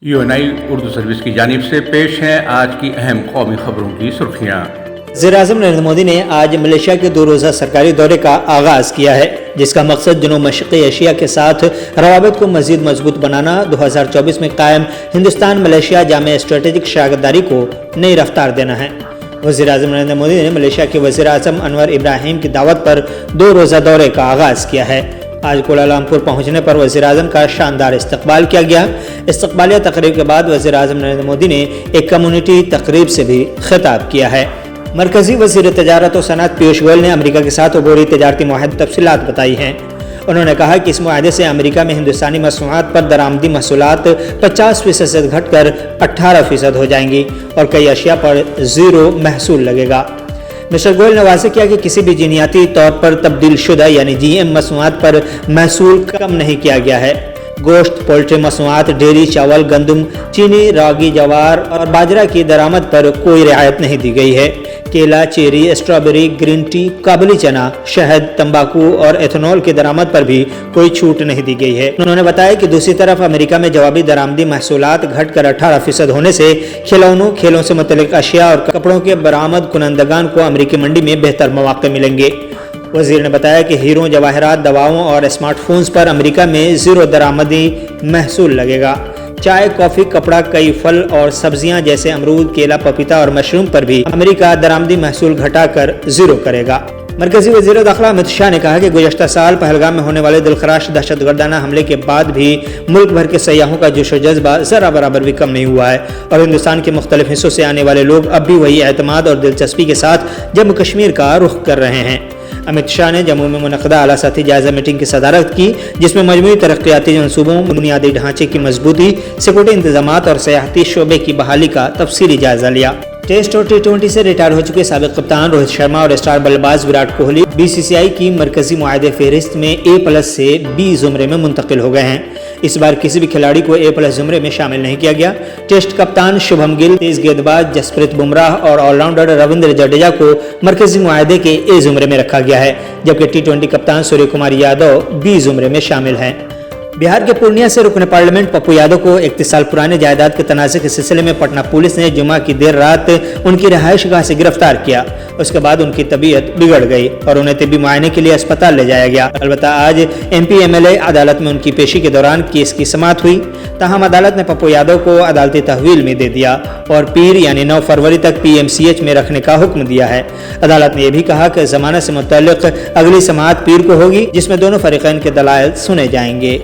UNI Urdu service کی جانب سے پیش ہیں آج کی اہم قومی خبروں کی سرخیاں۔ وزیراعظم نریندر مودی نے آج ملیشیا کے 2 روزہ سرکاری دورے کا آغاز کیا ہے، جس کا مقصد جنوب مشرقی ایشیا کے ساتھ روابط کو مزید مضبوط بنانا، 2024 میں قائم ہندوستان ملیشیا جامع اسٹریٹجک شراکت داری کو نئی رفتار دینا ہے۔ وزیراعظم نریندر مودی نے ملیشیا کے وزیر اعظم انور ابراہیم کی دعوت پر 2 روزہ دورے کا آغاز کیا ہے۔ آج کوالالمپور پہنچنے پر وزیراعظم کا شاندار استقبال کیا گیا۔ استقبالیہ تقریب کے بعد وزیراعظم نریندر مودی نے ایک کمیونٹی تقریب سے بھی خطاب کیا ہے۔ مرکزی وزیر تجارت و صنعت پیوش گوئل نے امریکہ کے ساتھ عبوری تجارتی معاہدے تفصیلات بتائی ہیں۔ انہوں نے کہا کہ اس معاہدے سے امریکہ میں ہندوستانی مصنوعات پر درآمدی محصولات 50% سے گھٹ کر 18% ہو جائیں گی اور کئی اشیاء پر زیرو محصول لگے گا۔ مسٹر گوئل نے واضح کیا کہ کسی بھی جینیاتی طور پر تبدیل شدہ یعنی GM مصنوعات پر محصول کم نہیں کیا گیا ہے۔ گوشت، پولٹری مصنوعات، ڈیری، چاول، گندم، چینی، راگی، جوار اور باجرہ کی درآمد پر کوئی رعایت نہیں دی گئی ہے۔ کیلا، cherry, strawberry, green tea, kabuli chana, شہد، تمباکو اور ایتھنول کی درآمد پر بھی کوئی چھوٹ نہیں دی گئی ہے۔ انہوں نے بتایا کہ دوسری طرف امریکہ میں جوابی درآمدی محصولات گھٹ کر 18% ہونے سے کھلونوں، کھیلوں سے متعلق اشیاء اور کپڑوں کے برآمد کنندگان کو امریکی منڈی میں بہتر مواقع ملیں گے۔ وزیر نے بتایا کہ ہیروں، جواہرات، دواؤں اور اسمارٹ فونز پر امریکہ میں زیرو درآمدی محصول لگے گا۔ چائے، کافی، کپڑا، کئی پھل اور سبزیاں جیسے امرود، کیلا، پپیتا اور مشروم پر بھی امریکہ درآمدی محصول گھٹا کر زیرو کرے گا۔ مرکزی وزیر داخلہ امت شاہ نے کہا کہ گزشتہ سال پہلگام میں ہونے والے دلخراش دہشت گردانہ حملے کے بعد بھی ملک بھر کے سیاحوں کا جوش و جذبہ ذرا برابر بھی کم نہیں ہوا ہے اور ہندوستان کے مختلف حصوں سے آنے والے لوگ اب بھی وہی اعتماد اور دلچسپی کے ساتھ جموں کشمیر کا رخ کر رہے ہیں۔ امت شاہ نے جموں میں منعقدہ اعلیٰ سطحی جائزہ میٹنگ کی صدارت کی، جس میں مجموعی ترقیاتی منصوبوں، بنیادی ڈھانچے کی مضبوطی، سیکورٹی انتظامات اور سیاحتی شعبے کی بحالی کا تفصیلی جائزہ لیا۔ ٹیسٹ اور T20 سے ریٹائر ہو چکے سابق کپتان روہت شرما اور اسٹار بلے باز وراٹ کوہلی BCCI کی مرکزی معاہدے فہرست میں A+ سے B زمرے میں منتقل ہو گئے ہیں۔ اس بار کسی بھی کھلاڑی کو A+ زمرے میں شامل نہیں کیا گیا۔ ٹیسٹ کپتان شبھم گل، تیز گیند باز جسپریت بمراہ اور آل راؤنڈر رویندر جڈیجا کو مرکزی معاہدے کے A زمرے میں رکھا گیا ہے، جبکہ T20 کپتان سوریہ کمار یادو B زمرے میں شامل ہیں۔ بہار کے پورنیہ سے رکن پارلیمنٹ پپو یادو کو 31 سال پرانے جائیداد کے تنازع کے سلسلے میں پٹنہ پولیس نے جمعہ کی دیر رات ان کی رہائش گاہ سے گرفتار کیا۔ اس کے بعد ان کی طبیعت بگڑ گئی اور انہیں طبی معائنے کے لیے اسپتال لے جایا گیا۔ البتہ آج MP MLA عدالت میں ان کی پیشی کے دوران کیس کی سماعت ہوئی، تاہم عدالت نے پپو یادو کو عدالتی تحویل میں دے دیا اور پیر یعنی 9 فروری تک PMCH میں رکھنے کا حکم دیا ہے۔ عدالت نے یہ بھی کہا کہ ضمانت سے متعلق اگلی سماعت پیر کو ہوگی، جس میں دونوں فریقین کے دلائل سنے جائیں گے۔